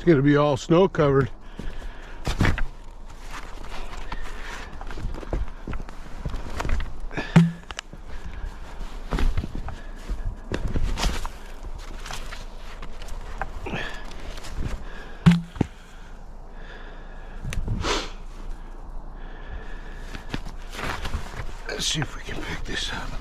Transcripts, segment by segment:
going to be all snow covered. Let's see if we can pick this up.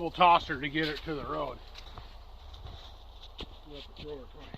double tosser to get it to the road. You have to throw her twice.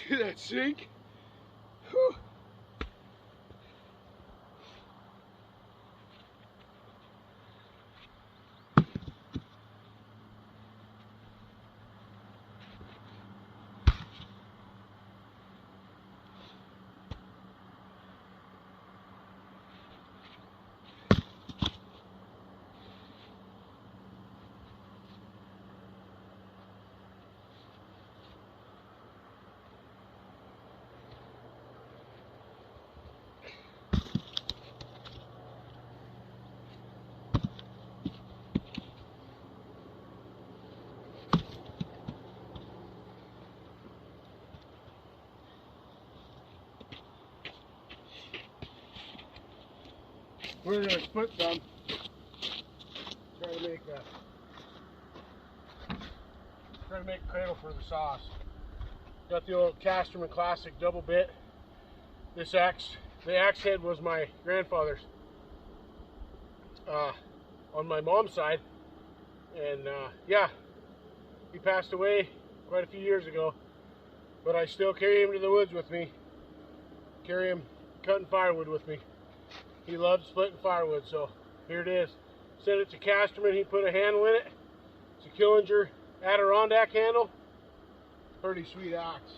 See that sink? Whew. We're going to split some. Try to make a cradle for the sauce. Got the old Casterman Classic double bit. This axe, the axe head was my grandfather's on my mom's side, and yeah, he passed away quite a few years ago. But I still carry him to the woods with me. Carry him cutting firewood with me. He loved splitting firewood, so here it is. Sent it to Casterman. He put a handle in it. It's a Killinger Adirondack handle. Pretty sweet axe.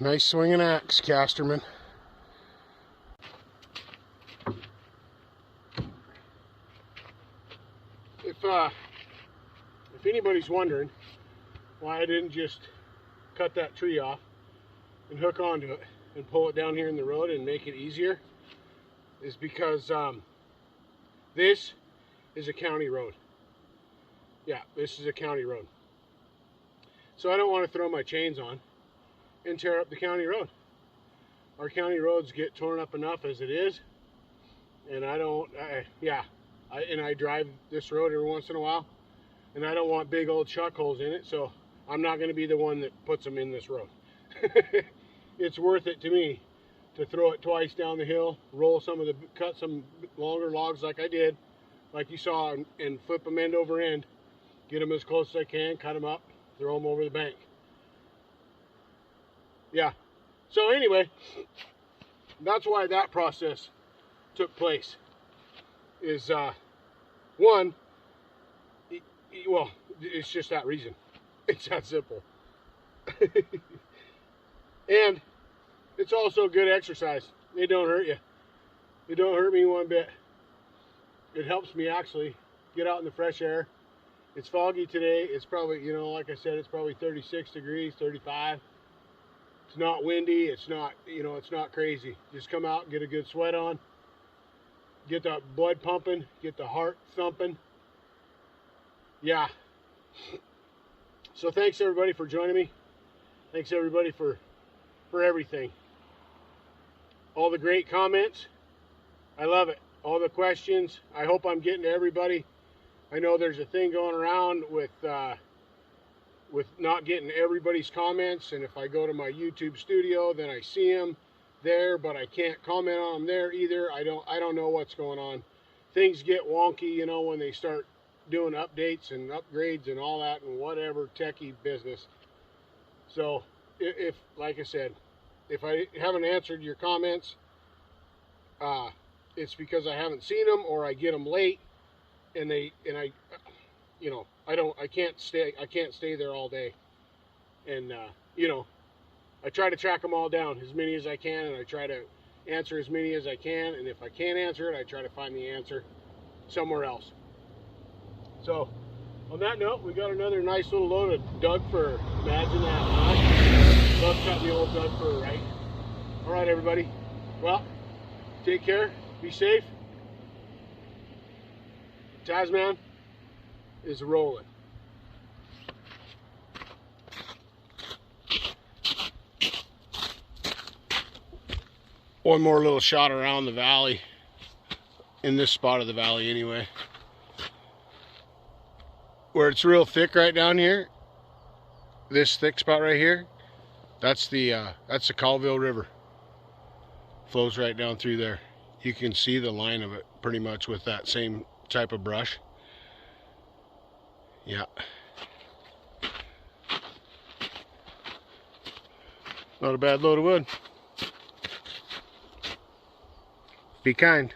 Nice swinging axe, Casterman. If anybody's wondering why I didn't just cut that tree off and hook onto it and pull it down here in the road and make it easier, is because this is a county road. Yeah, this is a county road. So I don't want to throw my chains on and tear up the county road. Our county roads get torn up enough as it is, and I drive this road every once in a while, and I don't want big old chuck holes in it, so I'm not going to be the one that puts them in this road. It's worth it to me to throw it twice down the hill, cut some longer logs like I did, like you saw, and flip them end over end, get them as close as I can, cut them up, throw them over the bank. Yeah. So anyway, that's why that process took place. Is one, well, it's just that reason. It's that simple. And it's also good exercise. It don't hurt you. It don't hurt me one bit. It helps me actually get out in the fresh air. It's foggy today. It's probably, like I said, it's probably 36 degrees, 35. It's not windy. It's not, it's not crazy. Just come out and get a good sweat on. Get the blood pumping. Get the heart thumping. Yeah. So thanks everybody for joining me. Thanks everybody for everything. All the great comments. I love it. All the questions. I hope I'm getting to everybody. I know there's a thing going around with not getting everybody's comments, and if I go to my YouTube studio, then I see them there, but I can't comment on them there either. I don't know what's going on. Things get wonky, when they start doing updates and upgrades and all that and whatever techie business. So if like I said, if I haven't answered your comments, it's because I haven't seen them, or I get them late, and I can't stay there all day, and I try to track them all down, as many as I can, and I try to answer as many as I can, and if I can't answer it, I try to find the answer somewhere else. So on that note, we got another nice little load of Doug fir. Imagine that, huh? Love cutting the old Doug fir, right? All right, everybody. Well, take care. Be safe. TazMan is rolling. One more little shot around the valley, in this spot of the valley anyway, where it's real thick right down here. This thick spot right here, that's the Colville River. Flows right down through there. You can see the line of it pretty much with that same type of brush. Yeah. Not a bad load of wood. Be kind.